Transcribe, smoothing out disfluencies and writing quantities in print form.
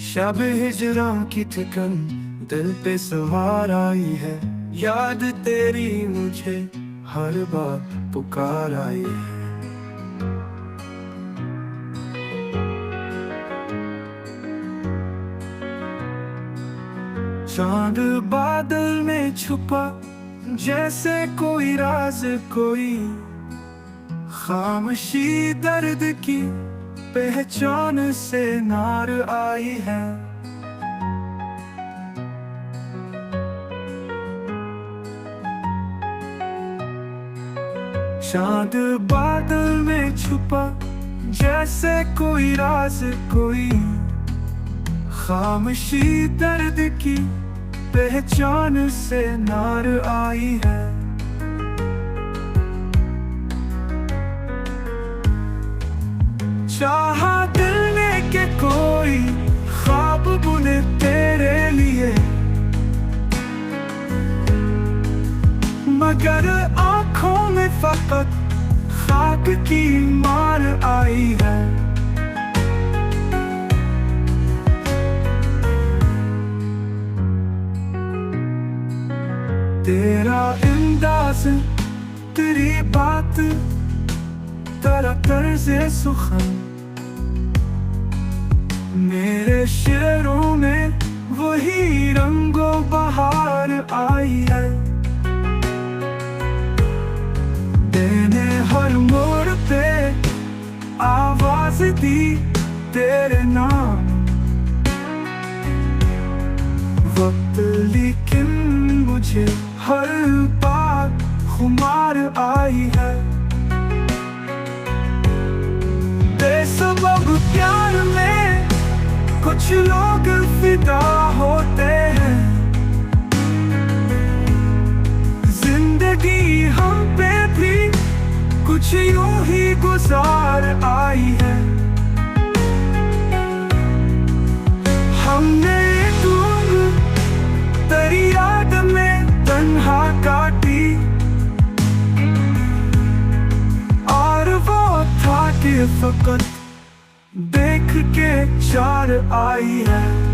शब हिजरा की ठिकन दिल पे सवार आई है। याद तेरी मुझे हर बार पुकार आई है। चांद बादल में छुपा जैसे कोई राज, कोई खामोशी दर्द की पहचान से नार आई है। चांद बादल में छुपा जैसे कोई राज, कोई खामोशी दर्द की पहचान से नार आई है। चाहा दिल ने के कोई ख्वाब बुने तेरे लिए, मगर आँखों में फकत खाक की मार आई है। तेरा अंदाज, तेरी बात, तेरा तर्ज़े सुखन मेरे शेरों में वही रंगो बहार आई है। तेने हर मोड़ पे आवाज दी तेरे नाम, वक्त लेकिन मुझे हर बार खुमार आई है। बेसबब प्यार में कुछ लोग फिदा होते हैं, जिंदगी हम पे भी कुछ यूं ही गुजार आई है। हमने तेरी याद में तन्हा काटी, और वो था कि फकत देख के चार आई है।